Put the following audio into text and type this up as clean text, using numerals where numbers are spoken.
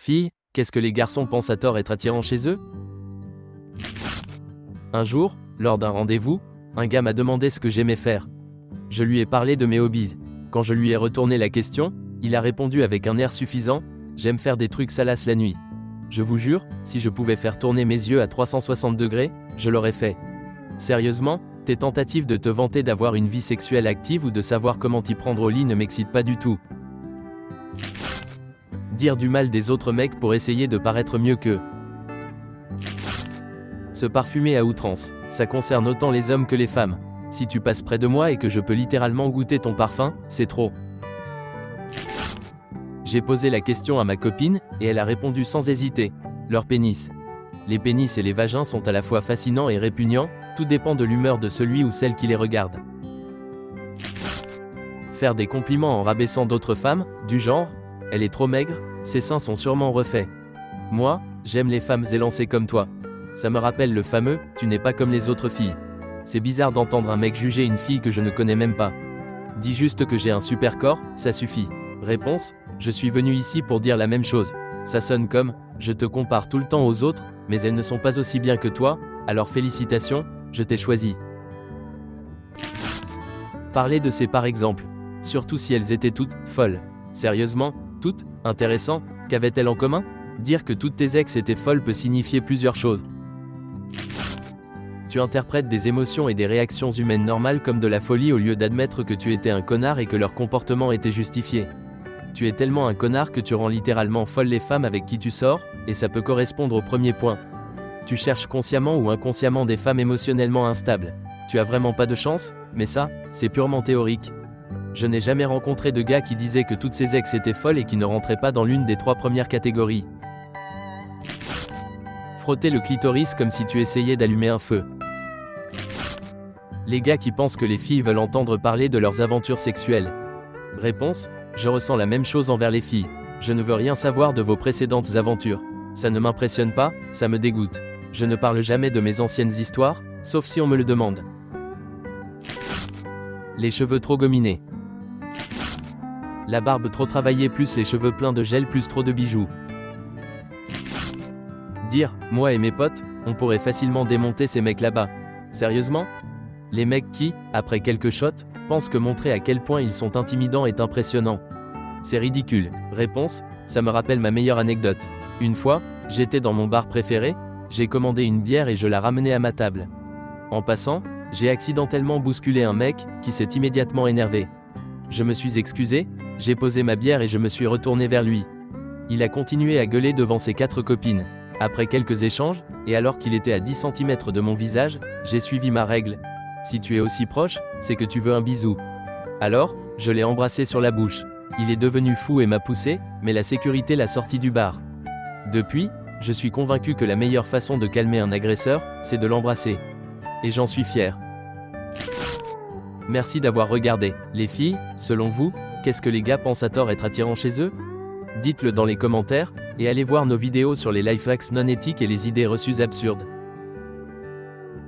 Filles, qu'est-ce que les garçons pensent à tort être attirants chez eux? Un jour, lors d'un rendez-vous, un gars m'a demandé ce que j'aimais faire. Je lui ai parlé de mes hobbies. Quand je lui ai retourné la question, il a répondu avec un air suffisant: j'aime faire des trucs salaces la nuit. Je vous jure, si je pouvais faire tourner mes yeux à 360 degrés, je l'aurais fait. Sérieusement, tes tentatives de te vanter d'avoir une vie sexuelle active ou de savoir comment t'y prendre au lit ne m'excitent pas du tout. Dire du mal des autres mecs pour essayer de paraître mieux qu'eux. Se parfumer à outrance, ça concerne autant les hommes que les femmes. Si tu passes près de moi et que je peux littéralement goûter ton parfum, c'est trop. J'ai posé la question à ma copine, et elle a répondu sans hésiter: leur pénis. Les pénis et les vagins sont à la fois fascinants et répugnants, tout dépend de l'humeur de celui ou celle qui les regarde. Faire des compliments en rabaissant d'autres femmes, du genre: elle est trop maigre, ses seins sont sûrement refaits. Moi, j'aime les femmes élancées comme toi. Ça me rappelle le fameux « tu n'es pas comme les autres filles ». C'est bizarre d'entendre un mec juger une fille que je ne connais même pas. Dis juste que j'ai un super corps, ça suffit. Réponse: je suis venu ici pour dire la même chose. Ça sonne comme « je te compare tout le temps aux autres, mais elles ne sont pas aussi bien que toi, alors félicitations, je t'ai choisi. » Parler de ces par exemple, surtout si elles étaient toutes folles. Sérieusement, toutes, intéressant, qu'avaient-elles en commun? Dire que toutes tes ex étaient folles peut signifier plusieurs choses. Tu interprètes des émotions et des réactions humaines normales comme de la folie au lieu d'admettre que tu étais un connard et que leur comportement était justifié. Tu es tellement un connard que tu rends littéralement folles les femmes avec qui tu sors, et ça peut correspondre au premier point. Tu cherches consciemment ou inconsciemment des femmes émotionnellement instables. Tu as vraiment pas de chance, mais ça, c'est purement théorique. Je n'ai jamais rencontré de gars qui disaient que toutes ses ex étaient folles et qui ne rentraient pas dans l'une des 3 premières catégories. Frotter le clitoris comme si tu essayais d'allumer un feu. Les gars qui pensent que les filles veulent entendre parler de leurs aventures sexuelles. Réponse: je ressens la même chose envers les filles. Je ne veux rien savoir de vos précédentes aventures. Ça ne m'impressionne pas, ça me dégoûte. Je ne parle jamais de mes anciennes histoires, sauf si on me le demande. Les cheveux trop gominés. La barbe trop travaillée plus les cheveux pleins de gel plus trop de bijoux. Dire: moi et mes potes, on pourrait facilement démonter ces mecs là-bas. Sérieusement? Les mecs qui, après quelques shots, pensent que montrer à quel point ils sont intimidants est impressionnant. C'est ridicule. Réponse: ça me rappelle ma meilleure anecdote. Une fois, j'étais dans mon bar préféré, j'ai commandé une bière et je la ramenais à ma table. En passant, j'ai accidentellement bousculé un mec, qui s'est immédiatement énervé. Je me suis excusé, j'ai posé ma bière et je me suis retourné vers lui. Il a continué à gueuler devant ses 4 copines. Après quelques échanges, et alors qu'il était à 10 cm de mon visage, j'ai suivi ma règle. Si tu es aussi proche, c'est que tu veux un bisou. Alors, je l'ai embrassé sur la bouche. Il est devenu fou et m'a poussé, mais la sécurité l'a sorti du bar. Depuis, je suis convaincu que la meilleure façon de calmer un agresseur, c'est de l'embrasser. Et j'en suis fier. Merci d'avoir regardé. Les filles, selon vous, qu'est-ce que les gars pensent à tort être attirants chez eux? Dites-le dans les commentaires, et allez voir nos vidéos sur les life hacks non éthiques et les idées reçues absurdes.